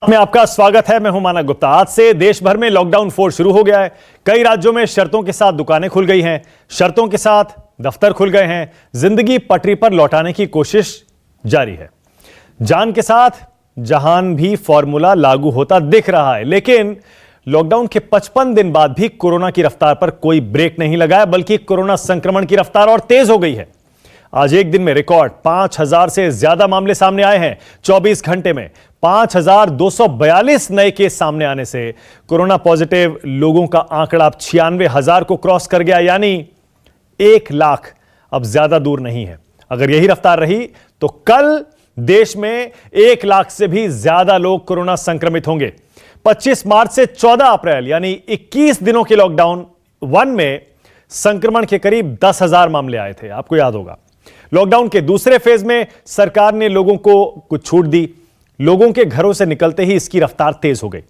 में आपका स्वागत है। मैं हूं मानक गुप्ता। आज से देश भर में लॉकडाउन 4 शुरू हो गया है। कई राज्यों में शर्तों के साथ दुकानें खुल गई हैं, शर्तों के साथ दफ्तर खुल गए हैं। जिंदगी पटरी पर लौटाने की कोशिश जारी है। जान के साथ जहान भी फॉर्मूला लागू होता दिख रहा है, लेकिन लॉकडाउन के 55 दिन बाद भी कोरोना की रफ्तार पर कोई ब्रेक नहीं लगा है, बल्कि कोरोना संक्रमण की रफ्तार और तेज हो गई है। आज एक दिन में रिकॉर्ड 5000 से ज्यादा मामले सामने आए हैं। 24 घंटे में 5242 नए केस सामने आने से कोरोना पॉजिटिव लोगों का आंकड़ा अब 96,000 को क्रॉस कर गया, यानी 1 लाख अब ज्यादा दूर नहीं है। अगर यही रफ्तार रही तो कल देश में 1 लाख से भी ज्यादा लोग कोरोना संक्रमित होंगे। 25 मार्च से 14 अप्रैल यानी 21 दिनों के लॉकडाउन 1 में संक्रमण के करीब 10,000 मामले आए थे, आपको याद होगा। लॉकडाउन के दूसरे फेज में सरकार ने लोगों को कुछ छूट दी। लोगों के घरों से निकलते ही इसकी रफ्तार तेज हो गई।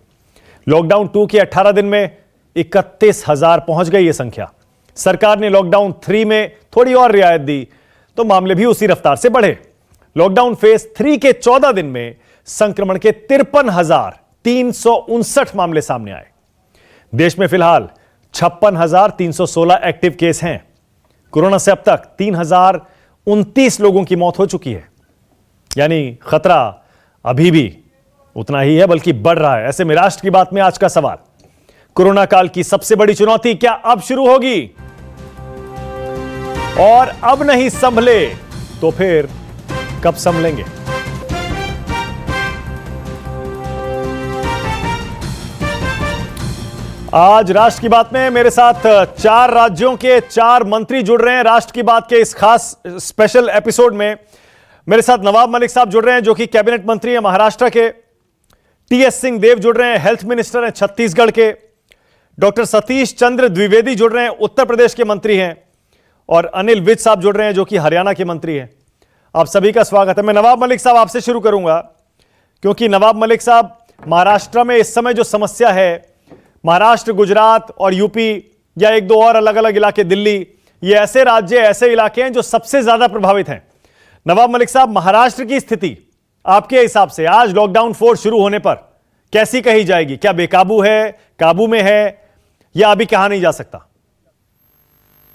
लॉकडाउन 2 के 18 दिन में 31,000 पहुंच गई यह संख्या। सरकार ने लॉकडाउन 3 में थोड़ी और रियायत दी तो मामले भी उसी रफ्तार से बढ़े। लॉकडाउन फेज 3 के 14 दिन में संक्रमण के 53,359 मामले सामने आए। देश में फिलहाल 56,316 एक्टिव केस हैं। कोरोना से अब तक 3,029 लोगों की मौत हो चुकी है, यानी खतरा अभी भी उतना ही है, बल्कि बढ़ रहा है। ऐसे में राष्ट्र की बात में आज का सवाल, कोरोना काल की सबसे बड़ी चुनौती क्या अब शुरू होगी? और अब नहीं संभले तो फिर कब संभलेंगे? आज राष्ट्र की बात में मेरे साथ 4 राज्यों के 4 मंत्री जुड़ रहे हैं। राष्ट्र की बात के इस खास स्पेशल एपिसोड में मेरे साथ नवाब मलिक साहब जुड़ रहे हैं, जो कि कैबिनेट मंत्री हैं महाराष्ट्र के। टीएस सिंहदेव जुड़ रहे हैं, हेल्थ मिनिस्टर हैं छत्तीसगढ़ के। डॉक्टर सतीश चंद्र द्विवेदी जुड़ रहे हैं, उत्तर प्रदेश के मंत्री हैं। और अनिल विज साहब जुड़ रहे हैं, जो कि हरियाणा के मंत्री हैं। आप सभी का स्वागत है। मैं नवाब मलिक साहब आपसे शुरू करूंगा, क्योंकि नवाब मलिक साहब, महाराष्ट्र में इस समय जो समस्या है, महाराष्ट्र, गुजरात और यूपी या 1-2 और अलग अलग इलाके, दिल्ली, ये ऐसे राज्य, ऐसे इलाके हैं जो सबसे ज्यादा प्रभावित हैं। नवाब मलिक साहब, महाराष्ट्र की स्थिति आपके हिसाब से आज लॉकडाउन 4 शुरू होने पर कैसी कही जाएगी? क्या बेकाबू है, काबू में है, या अभी कहा नहीं जा सकता?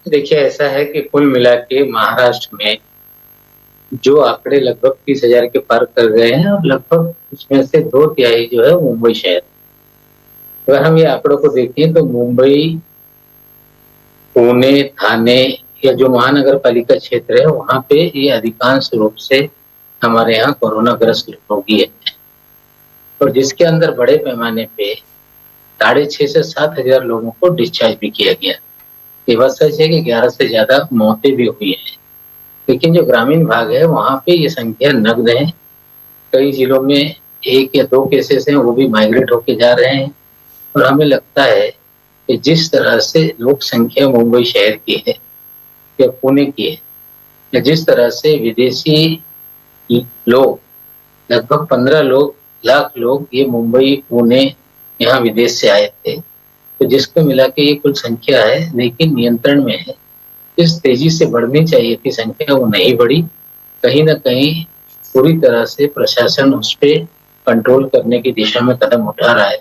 देखिए, ऐसा है कि कुल मिला के महाराष्ट्र में जो आंकड़े लगभग 30,000 के पार कर गए हैं, और लगभग उसमें से 2/3 जो है मुंबई शहर। अगर हम ये आंकड़ों को देखें तो मुंबई, पुणे, थाने या जो महानगर पालिका क्षेत्र है, वहां पे ये अधिकांश रूप से हमारे यहाँ कोरोना ग्रस्त रोगी है, और जिसके अंदर बड़े पैमाने पे 6,500 से 7,000 लोगों को डिस्चार्ज भी किया गया। ये बात सच है कि 11 से ज्यादा मौतें भी हुई हैं, लेकिन जो ग्रामीण भाग है वहां पे ये संख्या नगद है। कई जिलों में 1 या 2 केसेस हैं, वो भी माइग्रेट होके जा रहे हैं। और हमें लगता है कि जिस तरह से लोक संख्या मुंबई शहर की है या पुणे की है, या जिस तरह से विदेशी लोग, लगभग 15 लाख लोग ये मुंबई, पुणे, यहाँ विदेश से आए थे, तो जिसको मिला के ये कुल संख्या है, लेकिन नियंत्रण में है। जिस तेजी से बढ़नी चाहिए थी संख्या, वो नहीं बढ़ी। कहीं ना कहीं पूरी तरह से प्रशासन उस पर कंट्रोल करने की दिशा में कदम उठा रहा है।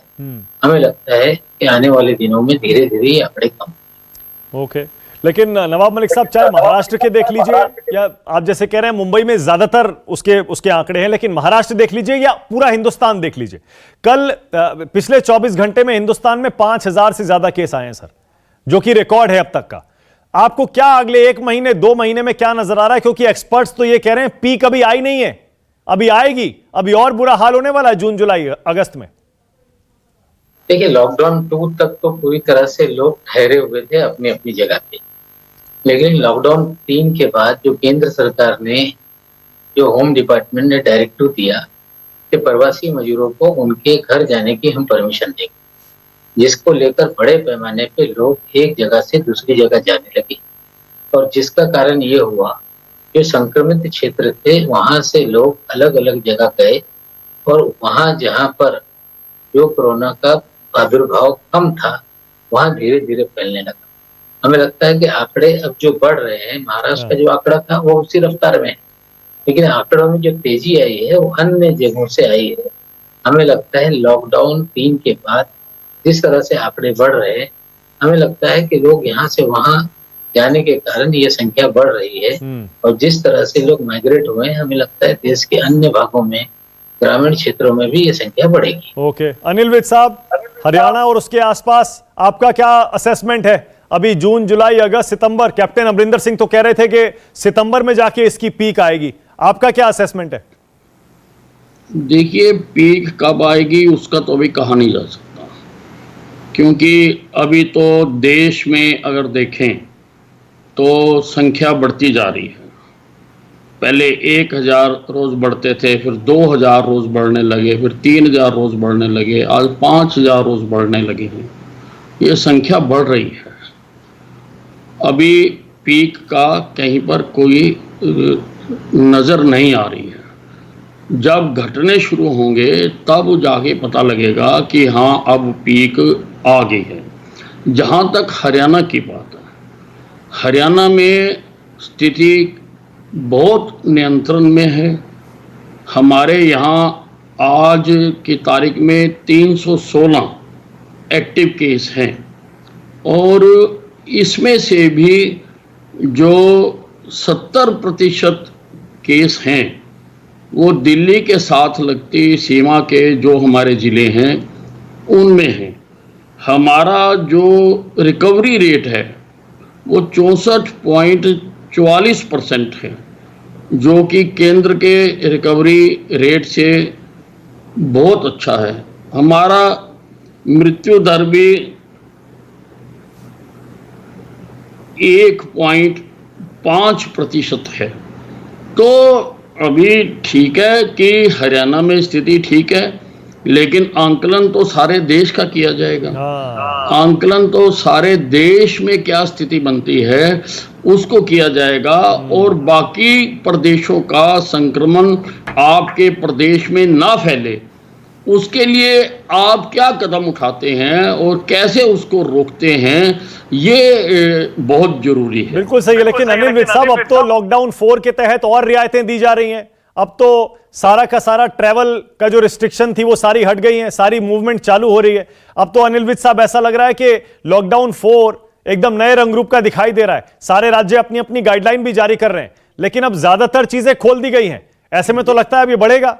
हमें लगता है कि आने वाले दिनों में धीरे धीरे ये आंकड़े कम। ओके, लेकिन नवाब मलिक साहब, चाहे महाराष्ट्र के देख लीजिए, या आप जैसे कह रहे हैं मुंबई में ज्यादातर उसके आंकड़े हैं, लेकिन महाराष्ट्र देख लीजिए या पूरा हिंदुस्तान देख लीजिए, कल पिछले 24 घंटे में हिंदुस्तान में 5,000 से ज्यादा केस आए हैं सर, जो कि रिकॉर्ड है अब तक का। आपको क्या अगले 1 महीने 2 महीने में क्या नजर आ रहा है? क्योंकि एक्सपर्ट्स तो ये कह रहे हैं पीक अभी आई नहीं है, अभी आएगी, अभी और बुरा हाल होने वाला है जून, जुलाई, अगस्त में। देखिए, लॉकडाउन 2 तक तो पूरी तरह से लोग ठहरे हुए थे अपनी अपनी जगह पे, लेकिन लॉकडाउन 3 के बाद जो केंद्र सरकार ने, जो होम डिपार्टमेंट ने डायरेक्टिव दिया कि प्रवासी मजदूरों को उनके घर जाने की हम परमिशन देंगे, जिसको लेकर बड़े पैमाने पे लोग एक जगह से दूसरी जगह जाने लगे। और जिसका कारण ये हुआ, जो संक्रमित क्षेत्र थे वहां से लोग अलग अलग जगह गए, और वहां जहां पर जो कोरोना का प्रादुर्भाव कम था, वहां धीरे धीरे फैलने लगा। हमें लगता है कि आंकड़े अब जो बढ़ रहे हैं, महाराष्ट्र का जो आंकड़ा था वो उसी रफ्तार में है, लेकिन आंकड़ों में जो तेजी आई है वो अन्य जगहों से आई है। हमें लगता है लॉकडाउन 3 के बाद जिस तरह से आंकड़े बढ़ रहे हैं, हमें लगता है कि लोग यहाँ से वहाँ जाने के कारण ये संख्या बढ़ रही है और जिस तरह से लोग माइग्रेट हुए हैं, हमें लगता है देश के अन्य भागों में, ग्रामीण क्षेत्रों में भी ये संख्या बढ़ेगी। ओके, अनिल विज साहब, हरियाणा और उसके आसपास आपका क्या असेसमेंट है? अभी जून, जुलाई, अगस्त, सितंबर, कैप्टन अमरिंदर सिंह तो कह रहे थे कि सितंबर में जाके इसकी पीक आएगी, आपका क्या असेसमेंट है? देखिए, पीक कब आएगी उसका तो अभी कहा नहीं जा सकता, क्योंकि अभी तो देश में अगर देखें तो संख्या बढ़ती जा रही है। पहले 1000 रोज बढ़ते थे, फिर 2000 रोज बढ़ने लगे, फिर 3000 रोज बढ़ने लगे, आज 5000 रोज बढ़ने लगे हैं। ये संख्या बढ़ रही है। अभी पीक का कहीं पर कोई नज़र नहीं आ रही है। जब घटने शुरू होंगे तब जाके पता लगेगा कि हाँ अब पीक आ गई है। जहाँ तक हरियाणा की बात है, हरियाणा में स्थिति बहुत नियंत्रण में है। हमारे यहाँ आज की तारीख में 316 एक्टिव केस हैं और इसमें से भी जो 70% केस हैं वो दिल्ली के साथ लगती सीमा के जो हमारे ज़िले हैं उनमें हैं। हमारा जो रिकवरी रेट है वो 64.44% है, जो कि केंद्र के रिकवरी रेट से बहुत अच्छा है। हमारा मृत्यु दर भी 1.5% है। तो अभी ठीक है कि हरियाणा में स्थिति ठीक है, लेकिन आंकलन तो सारे देश का किया जाएगा। आंकलन तो सारे देश में क्या स्थिति बनती है उसको किया जाएगा और बाकी प्रदेशों का संक्रमण आपके प्रदेश में ना फैले उसके लिए आप क्या कदम उठाते हैं और कैसे उसको रोकते हैं, ये बहुत जरूरी है। बिल्कुल सही है, लेकिन अनिल विज साहब, अब तो लॉकडाउन 4 के तहत और रियायतें दी जा रही हैं। अब तो सारा का सारा ट्रैवल का जो रिस्ट्रिक्शन थी वो सारी हट गई है, सारी मूवमेंट चालू हो रही है। अब तो अनिल विज साहब ऐसा लग रहा है कि लॉकडाउन 4 एकदम नए रंग रूप का दिखाई दे रहा है। सारे राज्य अपनी अपनी गाइडलाइन भी जारी कर रहे हैं, लेकिन अब ज्यादातर चीजें खोल दी गई हैं। ऐसे में तो लगता है अब ये बढ़ेगा।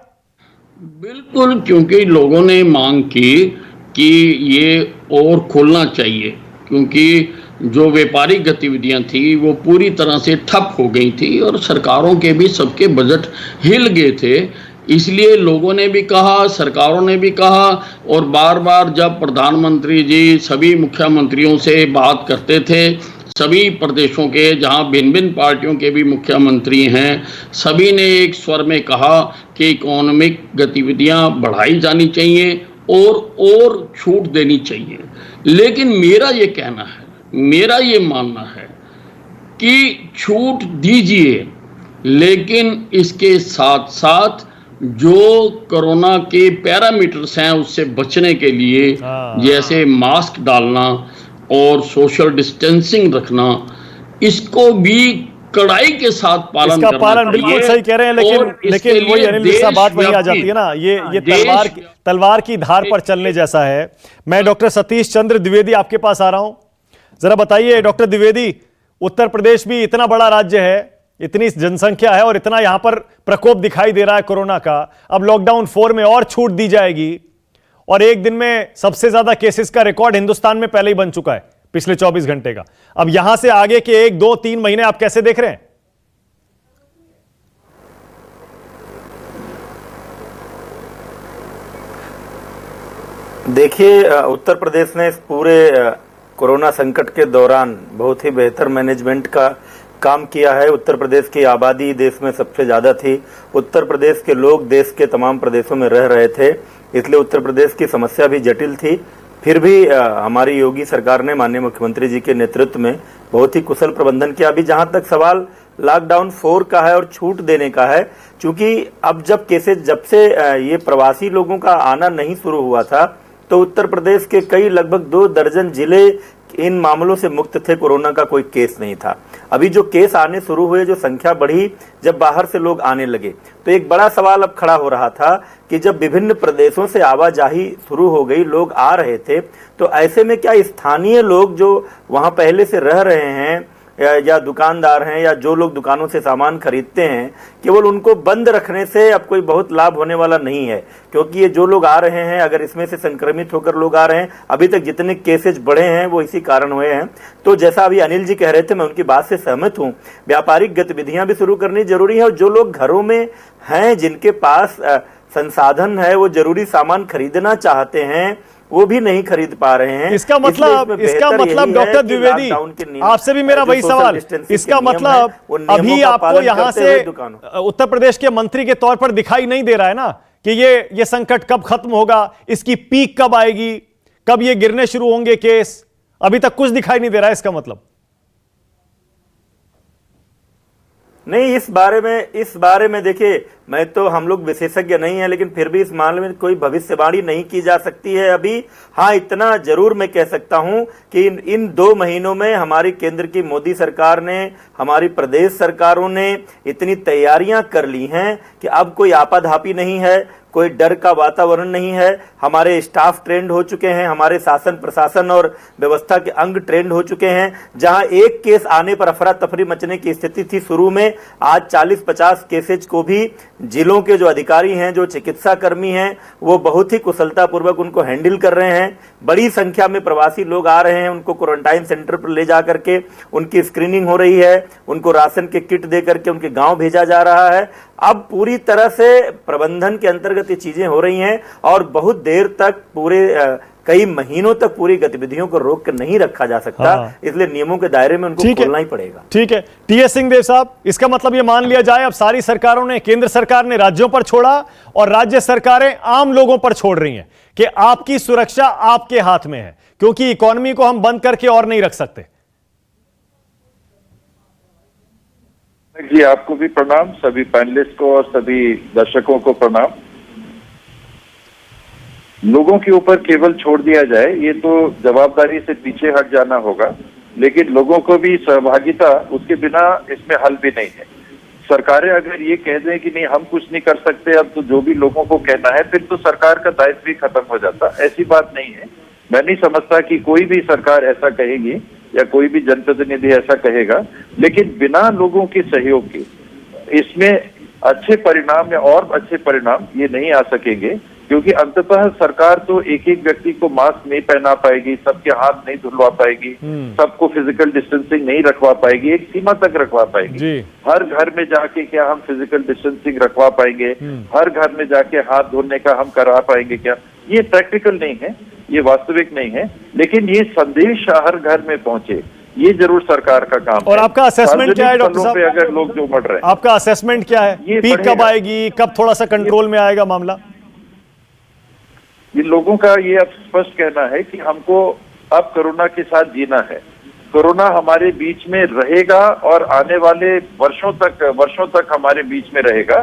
बिल्कुल, क्योंकि लोगों ने मांग की कि ये और खोलना चाहिए, क्योंकि जो व्यापारिक गतिविधियां थी वो पूरी तरह से ठप हो गई थी और सरकारों के भी सबके बजट हिल गए थे। इसलिए लोगों ने भी कहा, सरकारों ने भी कहा और बार बार जब प्रधानमंत्री जी सभी मुख्यमंत्रियों से बात करते थे, सभी प्रदेशों के जहां भिन्न भिन्न पार्टियों के भी मुख्यमंत्री हैं, सभी ने एक स्वर में कहा कि इकोनॉमिक गतिविधियां बढ़ाई जानी चाहिए और छूट देनी चाहिए। लेकिन मेरा ये कहना है, मेरा ये मानना है कि छूट दीजिए, लेकिन इसके साथ साथ जो कोरोना के पैरामीटर्स हैं उससे बचने के लिए, जैसे मास्क डालना और सोशल डिस्टेंसिंग रखना, इसको भी कड़ाई के साथ पालन इसका पालन बिल्कुल सही कह रहे हैं, लेकिन वही अनिल विज साहब बात वही आ जाती है ना, ये तलवार की धार पर चलने जैसा है। मैं डॉक्टर सतीश चंद्र द्विवेदी आपके पास आ रहा हूं। जरा बताइए डॉक्टर द्विवेदी, उत्तर प्रदेश भी इतना बड़ा राज्य है, इतनी जनसंख्या है और इतना यहां पर प्रकोप दिखाई दे रहा है कोरोना का। अब लॉकडाउन 4 में और छूट दी जाएगी और एक दिन में सबसे ज्यादा केसेस का रिकॉर्ड हिंदुस्तान में पहले ही बन चुका है पिछले 24 घंटे का। अब यहां से आगे के 1, 2, 3 महीने आप कैसे देख रहे हैं? देखिए, उत्तर प्रदेश ने इस पूरे कोरोना संकट के दौरान बहुत ही बेहतर मैनेजमेंट का काम किया है। उत्तर प्रदेश की आबादी देश में सबसे ज्यादा थी। उत्तर प्रदेश के लोग देश के तमाम प्रदेशों में रह रहे थे, इसलिए उत्तर प्रदेश की समस्या भी जटिल थी। फिर भी हमारी योगी सरकार ने माननीय मुख्यमंत्री जी के नेतृत्व में बहुत ही कुशल प्रबंधन किया। अभी जहां तक सवाल लॉकडाउन 4 का है और छूट देने का है, क्योंकि अब जब से ये प्रवासी लोगों का आना नहीं शुरू हुआ था, तो उत्तर प्रदेश के कई लगभग 2 दर्जन जिले इन मामलों से मुक्त थे, कोरोना का कोई केस नहीं था। अभी जो केस आने शुरू हुए, जो संख्या बढ़ी, जब बाहर से लोग आने लगे, तो एक बड़ा सवाल अब खड़ा हो रहा था कि जब विभिन्न प्रदेशों से आवाजाही शुरू हो गई, लोग आ रहे थे, तो ऐसे में क्या स्थानीय लोग जो वहां पहले से रह रहे हैं या दुकानदार हैं या जो लोग दुकानों से सामान खरीदते हैं, केवल उनको बंद रखने से अब कोई बहुत लाभ होने वाला नहीं है, क्योंकि ये जो लोग आ रहे हैं, अगर इसमें से संक्रमित होकर लोग आ रहे हैं, अभी तक जितने केसेज बढ़े हैं वो इसी कारण हुए हैं। तो जैसा अभी अनिल जी कह रहे थे, मैं उनकी बात से सहमत हूं, व्यापारिक गतिविधियां भी शुरू करनी जरूरी है, और जो लोग घरों में हैं, जिनके पास संसाधन है, वो जरूरी सामान खरीदना चाहते हैं, वो भी नहीं खरीद पा रहे हैं। इसका मतलब डॉक्टर द्विवेदी, आपसे भी मेरा वही सवाल, इसका मतलब अभी आपको यहां से उत्तर प्रदेश के मंत्री के तौर पर दिखाई नहीं दे रहा है ना कि ये संकट कब खत्म होगा, इसकी पीक कब आएगी, कब ये गिरने शुरू होंगे केस, अभी तक कुछ दिखाई नहीं दे रहा है। इसका मतलब नहीं, इस बारे में देखिए, मैं तो, हम लोग विशेषज्ञ नहीं है, लेकिन फिर भी इस मामले में कोई भविष्यवाणी नहीं की जा सकती है अभी। हाँ, इतना जरूर मैं कह सकता हूं कि इन 2 महीनों में हमारी केंद्र की मोदी सरकार ने, हमारी प्रदेश सरकारों ने इतनी तैयारियां कर ली हैं कि अब कोई आपाधापी नहीं है, कोई डर का वातावरण नहीं है। हमारे स्टाफ ट्रेंड हो चुके हैं, हमारे शासन प्रशासन और व्यवस्था के अंग ट्रेंड हो चुके हैं। जहां एक केस आने पर अफरा तफरी मचने की स्थिति थी शुरू में, आज 40-50 केसेज को भी जिलों के जो अधिकारी हैं, जो चिकित्सा कर्मी हैं, वो बहुत ही कुशलतापूर्वक उनको हैंडल कर रहे हैं। बड़ी संख्या में प्रवासी लोग आ रहे हैं, उनको क्वारंटाइन सेंटर पर ले जा करके उनकी स्क्रीनिंग हो रही है, उनको राशन के किट दे करके उनके गांव भेजा जा रहा है। अब पूरी तरह से प्रबंधन के अंतर्गत ये चीजें हो रही हैं, और बहुत देर तक, कई महीनों तक पूरी गतिविधियों को रोक कर नहीं रखा जा सकता। इसलिए नियमों के दायरे में उनको खोलना ही पड़ेगा। ठीक है, टीएस सिंहदेव साहब, इसका मतलब ये मान लिया जाए अब सारी सरकारों ने, केंद्र सरकार ने राज्यों पर छोड़ा और राज्य सरकारें आम लोगों पर छोड़ रही हैं कि आपकी सुरक्षा आपके हाथ में है, क्योंकि इकोनॉमी को हम बंद करके और नहीं रख सकते। जी, आपको भी प्रणाम, सभी पैनलिस्ट को और सभी दर्शकों को प्रणाम। लोगों के ऊपर केवल छोड़ दिया जाए, ये तो जवाबदारी से पीछे हट जाना होगा, लेकिन लोगों को भी सहभागिता, उसके बिना इसमें हल भी नहीं है। सरकारें अगर ये कह दें कि नहीं हम कुछ नहीं कर सकते, अब तो जो भी लोगों को कहना है, फिर तो सरकार का दायित्व भी खत्म हो जाता। ऐसी बात नहीं है। मैं नहीं समझता कि कोई भी सरकार ऐसा कहेगी या कोई भी जनप्रतिनिधि ऐसा कहेगा, लेकिन बिना लोगों के सहयोग के इसमें अच्छे परिणाम या और अच्छे परिणाम ये नहीं आ सकेंगे, क्योंकि अंततः सरकार तो एक एक व्यक्ति को मास्क नहीं पहना पाएगी, सबके हाथ नहीं धुलवा पाएगी, सबको फिजिकल डिस्टेंसिंग नहीं रखवा पाएगी, एक सीमा तक रखवा पाएगी। हर घर में जाके क्या हम फिजिकल डिस्टेंसिंग रखवा पाएंगे? हर घर में जाके हाथ धोने का हम करा पाएंगे क्या? ये प्रैक्टिकल नहीं है, ये वास्तविक नहीं है, लेकिन ये संदेश हर घर में पहुंचे, ये जरूर सरकार का काम है। और आपका असेसमेंट क्या है डॉक्टर साहब? अगर लोग जो बढ़ रहे हैं, आपका असेसमेंट क्या है? पीक कब आएगी, कब थोड़ा सा कंट्रोल में आएगा मामला? इन लोगों का ये अब स्पष्ट कहना है कि हमको अब कोरोना के साथ जीना है। कोरोना हमारे बीच में रहेगा और आने वाले वर्षों तक हमारे बीच में रहेगा।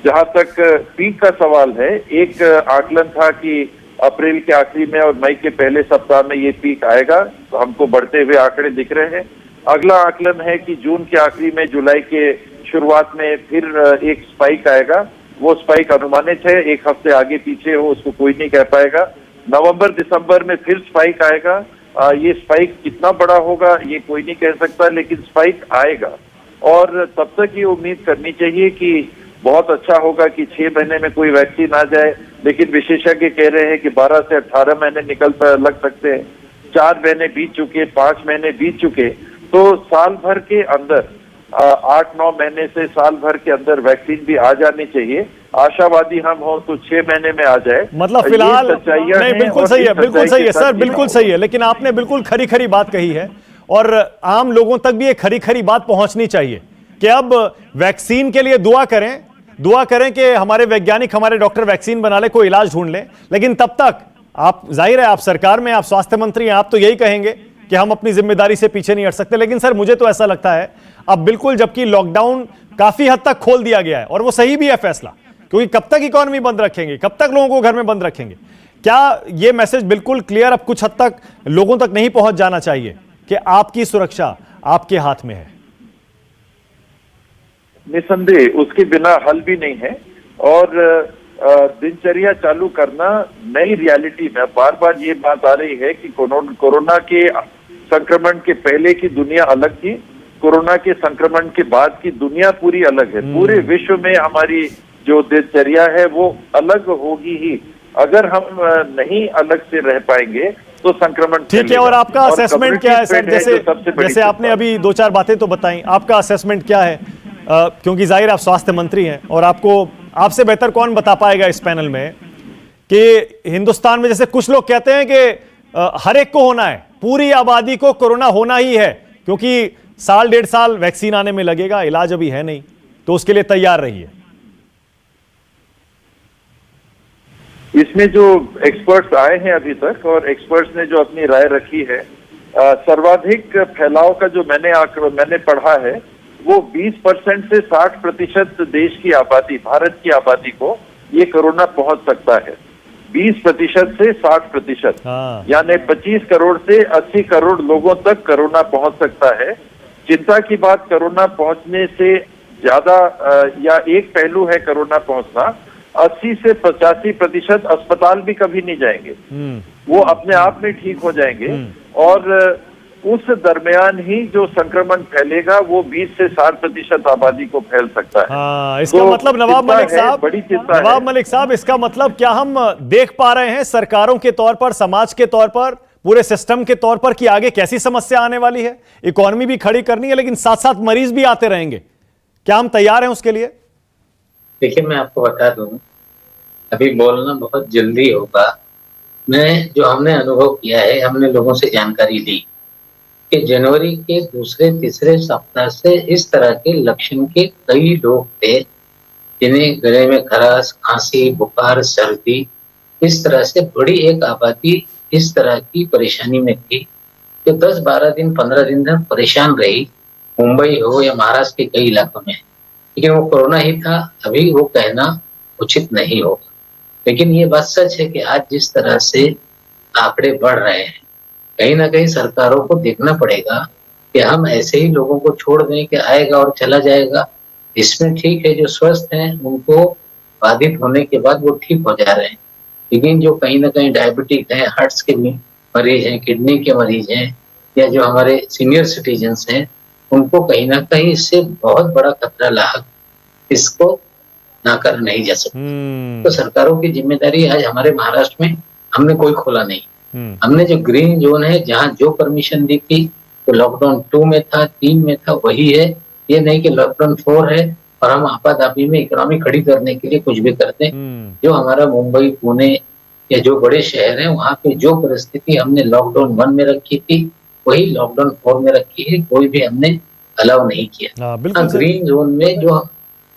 जहां तक पीक का सवाल है, एक आकलन था कि अप्रैल के आखिरी में और मई के पहले सप्ताह में ये पीक आएगा, तो हमको बढ़ते हुए आंकड़े दिख रहे हैं। अगला आकलन है कि जून के आखिरी में, जुलाई के शुरुआत में फिर एक स्पाइक आएगा। वो स्पाइक अनुमानित है, एक हफ्ते आगे पीछे हो उसको कोई नहीं कह पाएगा। नवंबर दिसंबर में फिर स्पाइक आएगा। ये स्पाइक कितना बड़ा होगा ये कोई नहीं कह सकता, लेकिन स्पाइक आएगा। और तब तक ये उम्मीद करनी चाहिए कि बहुत अच्छा होगा कि 6 महीने में कोई वैक्सीन आ जाए, लेकिन विशेषज्ञ कह रहे हैं कि 12 से 18 महीने लग सकते हैं। 4 महीने बीत चुके, 5 महीने बीत चुके, तो साल भर के अंदर 8-9 महीने से साल भर के अंदर वैक्सीन भी आ जानी चाहिए। आशावादी हम हो तो 6 महीने में आ जाए। मतलब फिलहाल नहीं, बिल्कुल सही है, बिल्कुल सही है सर, बिल्कुल सही है, लेकिन आपने बिल्कुल खरी खरी बात कही है और आम लोगों तक भी ये खरी खरी बात पहुंचनी चाहिए कि अब वैक्सीन के लिए दुआ करें कि हमारे वैज्ञानिक, हमारे डॉक्टर वैक्सीन बना ले, कोई इलाज ढूंढ ले। लेकिन तब तक आप, जाहिर है आप सरकार में, आप स्वास्थ्य मंत्री हैं, आप तो यही कहेंगे कि हम अपनी जिम्मेदारी से पीछे नहीं हट सकते। लेकिन सर मुझे तो ऐसा लगता है अब बिल्कुल, जबकि लॉकडाउन काफी हद तक खोल दिया गया है और वो सही भी है फैसला, क्योंकि कब तक इकोनॉमी बंद रखेंगे, कब तक लोगों को घर में बंद रखेंगे, क्या ये मैसेज बिल्कुल क्लियर अब कुछ हद तक लोगों तक नहीं पहुंच जाना चाहिए कि आपकी सुरक्षा आपके हाथ में है? निसंदेह उसके बिना हल भी नहीं है। और दिनचर्या चालू करना नई रियलिटी में, बार बार ये बात आ रही है कि कोरोना के संक्रमण के पहले की दुनिया अलग थी, कोरोना के संक्रमण के बाद की दुनिया पूरी अलग है। पूरे विश्व में हमारी जो दिनचर्या है वो अलग होगी ही। अगर हम नहीं अलग से रह पाएंगे तो संक्रमण ठीक है। और आपका असेसमेंट क्या है सर? जैसे आपने अभी 2-4 बातें तो बताई, आपका असेसमेंट क्या है? क्योंकि जाहिर आप स्वास्थ्य मंत्री हैं और आपसे बेहतर कौन बता पाएगा इस पैनल में कि हिंदुस्तान में जैसे कुछ लोग कहते हैं कि हर एक को होना है, पूरी आबादी को कोरोना होना ही है, क्योंकि 1.5 साल वैक्सीन आने में लगेगा, इलाज अभी है नहीं, तो उसके लिए तैयार रहिए। इसमें जो एक्सपर्ट्स आए हैं अभी तक और एक्सपर्ट्स ने जो अपनी राय रखी है, सर्वाधिक फैलाव का जो मैंने पढ़ा है वो 20% से 60% देश की आबादी, भारत की आबादी को ये कोरोना पहुंच सकता है। 20% से 60%, यानी 25 करोड़ से 80 करोड़ लोगों तक कोरोना पहुंच सकता है। चिंता की बात कोरोना पहुंचने से ज्यादा या एक पहलू है कोरोना पहुंचना, 80 से 85% अस्पताल भी कभी नहीं जाएंगे, वो अपने आप में ठीक हो जाएंगे। और उस दरमियान ही जो संक्रमण फैलेगा वो 20 से 60% आबादी को फैल सकता है। हाँ, इसका तो मतलब नवाब मलिक साहब, बड़ी चिंता नवाब मलिक साहब, इसका मतलब क्या हम देख पा रहे हैं सरकारों के तौर पर, समाज के तौर पर, पूरे सिस्टम के तौर पर कि आगे कैसी समस्या आने वाली है? इकोनॉमी भी खड़ी करनी है लेकिन साथ साथ मरीज भी आते रहेंगे, क्या हम तैयार हैं उसके लिए? देखिए, मैं आपको बता दूं, अभी बोलना बहुत जल्दी होगा। जो हमने अनुभव किया है, हमने लोगों से जानकारी ली कि जनवरी के दूसरे-तीसरे सप्ताह से इस तरह के लक्षण के कई लोग थे जिन्हें गले में खराश, खांसी, बुखार, सर्दी, इस तरह से बड़ी एक आबादी इस तरह की परेशानी में थी जो 10-12 दिन, 15 दिन तक परेशान रही, मुंबई हो या महाराष्ट्र के कई इलाकों में। लेकिन वो कोरोना ही था, अभी वो कहना उचित नहीं होगा। लेकिन ये बात सच है कि आज जिस तरह से आंकड़े बढ़ रहे हैं, कहीं ना कहीं सरकारों को देखना पड़ेगा कि हम ऐसे ही लोगों को छोड़ दें कि आएगा और चला जाएगा। इसमें ठीक है, जो स्वस्थ हैं उनको बाधित होने के बाद वो ठीक हो जा रहे हैं, लेकिन जो कहीं ना कहीं डायबिटिक हैं, हार्ट के मरीज हैं, किडनी के मरीज हैं, या जो हमारे सीनियर सिटीजन्स हैं, उनको कहीं ना कहीं इससे बहुत बड़ा खतरा लाग, इसको नाकर नहीं जा सकता। तो सरकारों की जिम्मेदारी, आज हमारे महाराष्ट्र में हमने कोई खोला नहीं, हमने जो ग्रीन जोन है, जहाँ जो परमिशन दी थी तो लॉकडाउन 2 में था, 3 में था, वही है। ये नहीं कि लॉकडाउन 4 है और हम आपाधापी में इकोनॉमी खड़ी करने के लिए कुछ भी करते हैं। जो हमारा मुंबई, पुणे या जो बड़े शहर हैं, वहाँ पे जो परिस्थिति हमने लॉकडाउन 1 में रखी थी वही लॉकडाउन 4 में रखी है, कोई भी हमने अलाउ नहीं किया। ग्रीन जोन में जो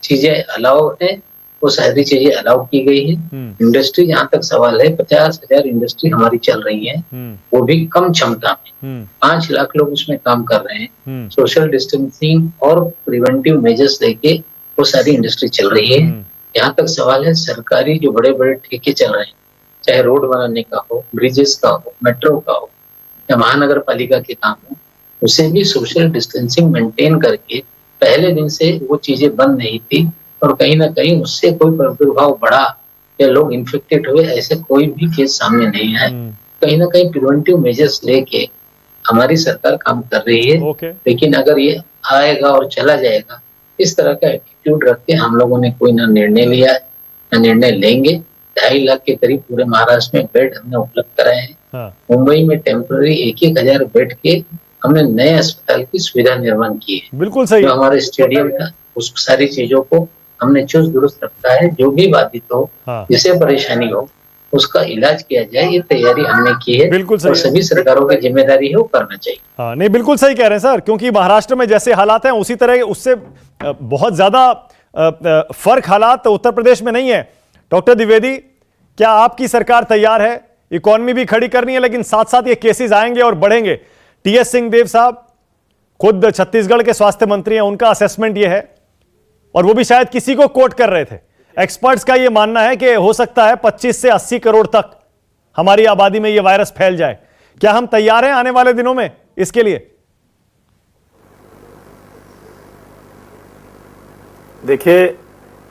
चीजें अलाउ है वो सारी चीजें अलाउ की गई है। इंडस्ट्री, जहाँ तक सवाल है, 50,000 इंडस्ट्री हमारी चल रही है, वो भी कम क्षमता में, 5 लाख लोग उसमें काम कर रहे हैं। सोशल डिस्टेंसिंग और प्रिवेंटिव मेजर्स लेके वो सारी इंडस्ट्री चल रही है। जहाँ तक सवाल है, सरकारी जो बड़े बड़े ठेके चल रहे हैं, चाहे रोड बनाने का हो, ब्रिजेस का हो, मेट्रो का हो या महानगर पालिका के काम हो, उसे भी सोशल डिस्टेंसिंग मेंटेन करके पहले दिन से वो चीजें बंद नहीं थी और कहीं ना कहीं उससे कोई प्रादुर्भाव बढ़ा या लोग इन्फेक्टेड हुए, ऐसे कोई भी केस सामने नहीं आए। कहीं ना कहीं प्रिवेंटिव मेजर्स लेके हमारी सरकार काम कर रही है। लेकिन अगर ये आएगा और चला जाएगा, इस तरह का एटीट्यूड रख के हम लोगों ने कोई ना निर्णय लिया है, ना निर्णय लेंगे। 2.5 लाख के करीब पूरे महाराष्ट्र में बेड हमने उपलब्ध कराए हैं। मुंबई में टेम्पररी 1,000 बेड के हमने नए अस्पताल की सुविधा निर्माण की है। बिल्कुल सही। जो हमारे स्टेडियम था, उस सारी चीजों को हमने चुस्त दुरुस्त रखा है। जो भी बाधित हो, जिसे परेशानी हो, उसका इलाज किया जाए, ये तैयारी हमने की है। बिल्कुल सही। और सभी सरकारों की जिम्मेदारी है, वो करना चाहिए। हाँ, नहीं, बिल्कुल सही कह रहे हैं सर, क्योंकि महाराष्ट्र में जैसे हालात हैं उसी तरह उससे बहुत ज्यादा फर्क हालात उत्तर प्रदेश में नहीं है। डॉक्टर द्विवेदी, क्या आपकी सरकार तैयार है? इकोनॉमी भी खड़ी करनी है, लेकिन साथ साथ ये केसेस आएंगे और बढ़ेंगे। टीएस सिंहदेव साहब खुद छत्तीसगढ़ के स्वास्थ्य मंत्री हैं, उनका असेसमेंट ये है, और वो भी शायद किसी को कोट कर रहे थे। एक्सपर्ट्स का ये मानना है कि हो सकता है 25 से 80 करोड़ तक हमारी आबादी में यह वायरस फैल जाए। क्या हम तैयार हैं आने वाले दिनों में इसके लिए? देखिए,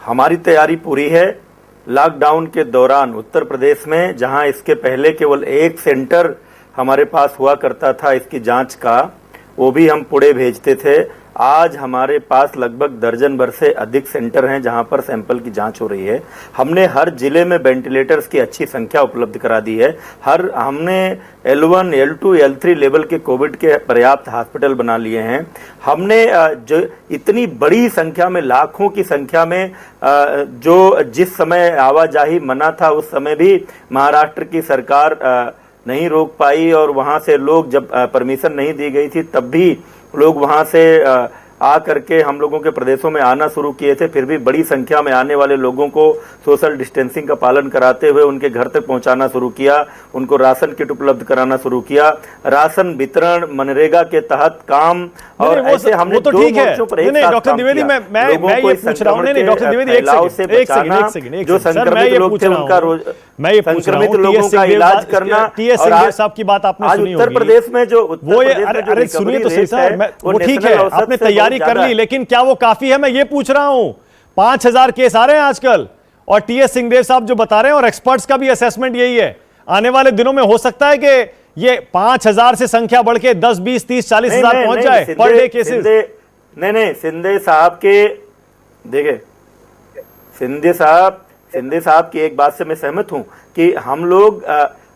हमारी तैयारी पूरी है। लॉकडाउन के दौरान उत्तर प्रदेश में, जहां इसके पहले केवल एक सेंटर हमारे पास हुआ करता था इसकी जांच का, वो भी हम पुणे भेजते थे। आज हमारे पास लगभग दर्जन भर से अधिक सेंटर हैं जहां पर सैंपल की जांच हो रही है। हमने हर जिले में वेंटिलेटर्स की अच्छी संख्या उपलब्ध करा दी है। हमने L1, L2, L3 लेवल के कोविड के पर्याप्त हॉस्पिटल बना लिए हैं। हमने जो इतनी बड़ी संख्या में, लाखों की संख्या में, जो जिस समय आवाजाही मना था उस समय भी महाराष्ट्र की सरकार नहीं रोक पाई, और वहां से लोग, जब परमिशन नहीं दी गई थी तब भी लोग वहां से आ करके हम लोगों के प्रदेशों में आना शुरू किए थे। फिर भी बड़ी संख्या में आने वाले लोगों को सोशल डिस्टेंसिंग का पालन कराते हुए उनके घर तक पहुंचाना शुरू किया, उनको राशन किट उपलब्ध कराना शुरू किया। राशन वितरण, मनरेगा के तहत काम, और ऐसे हमने तो ठीक है। डॉक्टर द्विवेदी, मैं ये पूछ रहा हूं, नहीं डॉक्टर द्विवेदी, एक सेकंड, जो संक्रमित लोग थे उनका मैं ये संक्रमित लोगों का इलाज करना। टीएस सिंहदेव साहब की बात आपने सुनी होगी। उत्तर प्रदेश में जो अरे सुनिए तो सही सर, वो ठीक है, आपने तैयारी कर ली, लेकिन क्या वो काफी है? मैं ये पूछ रहा हूं। 5000 केस आ रहे हैं आजकल, और टीएस सिंहदेव साहब जो बता रहे हैं, और एक्सपर्ट्स का भी असेसमेंट यही है, आने वाले दिनों में हो सकता है कि ये 5000 से संख्या बढ़ के 10, 20, 30, 40 हजार पहुंच जाए पर डे केसेस। नहीं, सिंधे साहब के, देखिए सिंधे साहब की एक बात से मैं सहमत हूं कि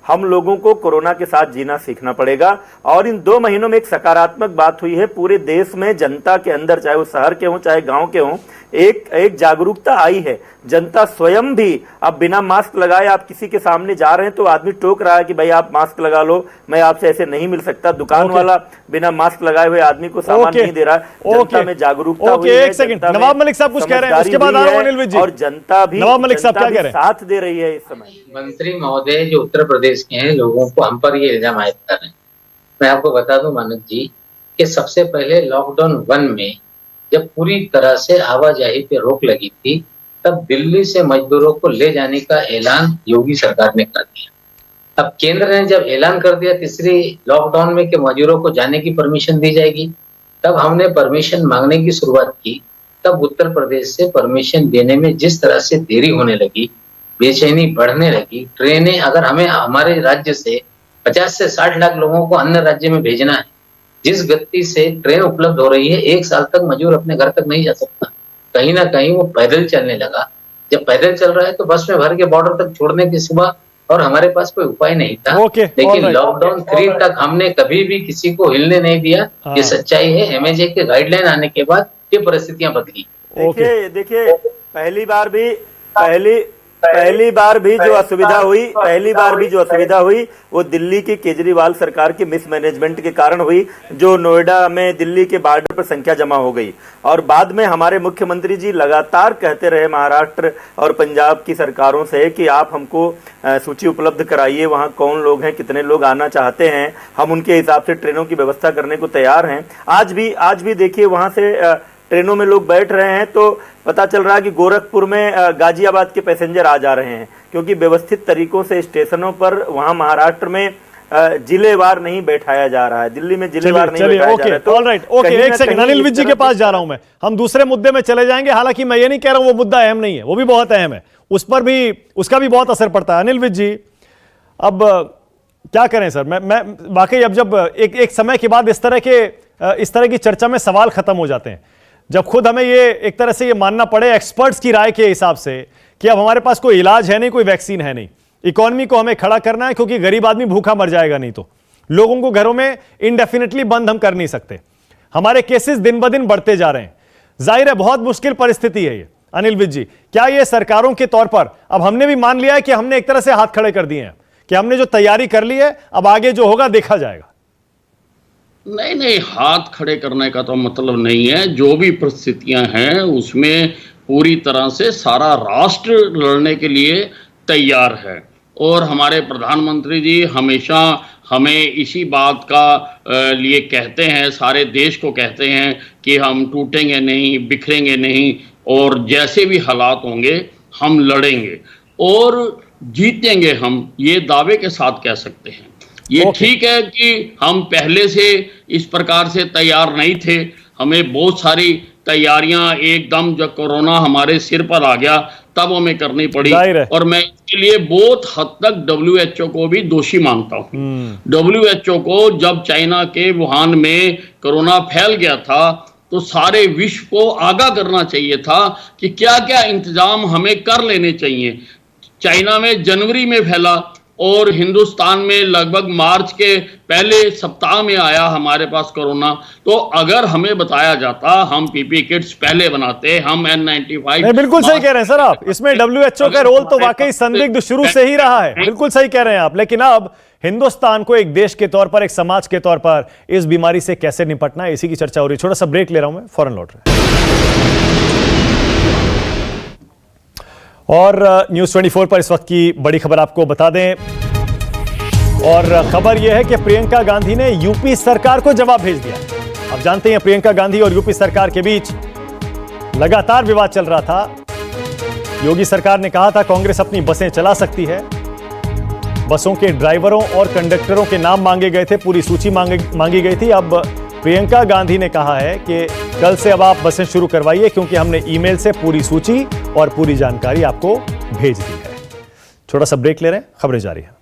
हम लोगों को कोरोना के साथ जीना सीखना पड़ेगा। और इन 2 महीनों में एक सकारात्मक बात हुई है, पूरे देश में जनता के अंदर, चाहे वो शहर के हों चाहे गांव के हों, एक जागरूकता आई है। जनता स्वयं भी अब बिना मास्क लगाए, आप किसी के सामने जा रहे हैं तो आदमी टोक रहा है कि भाई आप मास्क लगा लो, मैं आपसे ऐसे नहीं मिल सकता। दुकान वाला बिना मास्क लगाए हुए आदमी को सामान नहीं दे रहा है। जनता में जागरूकता हुई है। एक सेकंड, नवाब मलिक साहब कुछ कह रहे हैं, उसके बाद आ रहा हूं अनिल विज जी। और जनता भी, नवाब मलिक साहब क्या कह रहे हैं? साथ दे रही है इस समय। मंत्री महोदय जो उत्तर प्रदेश के हैं, लोगों को हम पर ये इल्जाम आयद कर रहे हैं। मैं आपको बता दूं मानक जी कि सबसे पहले लॉकडाउन 1 में जब पूरी तरह से आवाजाही पे रोक लगी थी, तब दिल्ली से मजदूरों को ले जाने का ऐलान योगी सरकार ने कर दिया। अब केंद्र ने जब ऐलान कर दिया तीसरी लॉकडाउन में कि मजदूरों को जाने की परमिशन दी जाएगी, तब हमने परमिशन मांगने की शुरुआत की। तब उत्तर प्रदेश से परमिशन देने में जिस तरह से देरी होने लगी, बेचैनी बढ़ने लगी। ट्रेनें, अगर हमें हमारे राज्य से 50 से 60 लाख लोगों को अन्य राज्य में भेजना है, जिस गति से ट्रेन उपलब्ध हो रही है, 1 साल तक मजदूर अपने घर तक नहीं जा सकता। कहीं ना कहीं वो पैदल चलने लगा। जब पैदल चल रहा है तो बस में भर के बॉर्डर तक छोड़ने के सिवा और हमारे पास कोई उपाय नहीं था। लेकिन लॉकडाउन 3 तक हमने कभी भी किसी को हिलने नहीं दिया। ये सच्चाई है। MHA के गाइडलाइन आने के बाद ये परिस्थितियां बदली। देखिए, पहली बार भी जो असुविधा हुई वो दिल्ली की केजरीवाल सरकार की मिसमैनेजमेंट के कारण हुई, जो नोएडा में दिल्ली के बॉर्डर पर संख्या जमा हो गई। और बाद में हमारे मुख्यमंत्री जी लगातार कहते रहे महाराष्ट्र और पंजाब की सरकारों से कि आप हमको सूची उपलब्ध कराइए, वहां कौन लोग हैं, कितने लोग आना चाहते हैं, हम उनके हिसाब से ट्रेनों की व्यवस्था करने को तैयार हैं। आज भी देखिए, वहां से ट्रेनों में लोग बैठ रहे हैं तो पता चल रहा है कि गोरखपुर में गाजियाबाद के पैसेंजर आ जा रहे हैं, क्योंकि व्यवस्थित तरीकों से स्टेशनों पर वहां महाराष्ट्र में जिलेवार नहीं बैठाया जा रहा है। दिल्ली में जिलेवार नहीं बैठाया जा रहा है। तो ऑलराइट, एक सेकंड, अनिल विज जी के पास जा रहा हूं मैं। हम दूसरे मुद्दे में चले जाएंगे। हालांकि मैं ये नहीं कह रहा हूं वो मुद्दा अहम नहीं है, वो भी बहुत अहम है, उस पर भी, उसका भी बहुत असर पड़ता है। अनिल विज जी, अब क्या करें सर? मैं वाकई अब जब एक समय के बाद इस तरह की चर्चा में सवाल खत्म हो जाते हैं, जब खुद हमें ये एक तरह से ये मानना पड़े एक्सपर्ट्स की राय के हिसाब से कि अब हमारे पास कोई इलाज है नहीं, कोई वैक्सीन है नहीं, इकोनॉमी को हमें खड़ा करना है, क्योंकि गरीब आदमी भूखा मर जाएगा नहीं तो। लोगों को घरों में इंडेफिनिटली बंद हम कर नहीं सकते। हमारे केसेस दिन ब दिन बढ़ते जा रहे हैं। जाहिर है बहुत मुश्किल परिस्थिति है ये। अनिल विज जी, क्या ये सरकारों के तौर पर अब हमने भी मान लिया है कि हमने एक तरह से हाथ खड़े कर दिए हैं कि हमने जो तैयारी कर ली है, अब आगे जो होगा देखा जाएगा? नहीं, हाथ खड़े करने का तो मतलब नहीं है। जो भी परिस्थितियां हैं उसमें पूरी तरह से सारा राष्ट्र लड़ने के लिए तैयार है। और हमारे प्रधानमंत्री जी हमेशा हमें इसी बात का लिए कहते हैं, सारे देश को कहते हैं कि हम टूटेंगे नहीं, बिखरेंगे नहीं, और जैसे भी हालात होंगे हम लड़ेंगे। और जीतेंगे हम, ये दावे के साथ कह सकते हैं। ये ठीक है कि हम पहले से इस प्रकार से तैयार नहीं थे, हमें बहुत सारी तैयारियां एकदम जब कोरोना हमारे सिर पर आ गया तब हमें करनी पड़ी, और मैं इसके लिए बहुत हद तक WHO को भी दोषी मानता हूँ। WHO को जब चाइना के वुहान में कोरोना फैल गया था तो सारे विश्व को आगाह करना चाहिए था कि क्या क्या इंतजाम हमें कर लेने चाहिए। चाइना में जनवरी में फैला और हिंदुस्तान में लगभग मार्च के पहले सप्ताह में आया हमारे पास कोरोना। तो अगर हमें बताया जाता, हम पीपी किट्स पहले बनाते, हम N95। बिल्कुल सही कह रहे हैं सर आप, इसमें WHO का रोल तो वाकई संदिग्ध शुरू से ही रहा है, बिल्कुल सही कह रहे हैं आप। लेकिन अब हिंदुस्तान को एक देश के तौर पर, एक समाज के तौर पर इस बीमारी से कैसे निपटना है, इसी की चर्चा हो रही है। छोटा सा ब्रेक ले रहा हूं मैं, फौरन लौट रहे और न्यूज 24 पर इस वक्त की बड़ी खबर आपको बता दें, और खबर यह है कि प्रियंका गांधी ने यूपी सरकार को जवाब भेज दिया। आप जानते हैं प्रियंका गांधी और यूपी सरकार के बीच लगातार विवाद चल रहा था। योगी सरकार ने कहा था कांग्रेस अपनी बसें चला सकती है, बसों के ड्राइवरों और कंडक्टरों के नाम मांगे गए थे, पूरी सूची मांगी गई थी। अब प्रियंका गांधी ने कहा है कि कल से अब आप बसें शुरू करवाइए, क्योंकि हमने ईमेल से पूरी सूची और पूरी जानकारी आपको भेज दी है। छोटा सा ब्रेक ले रहे हैं, खबरें जारी है।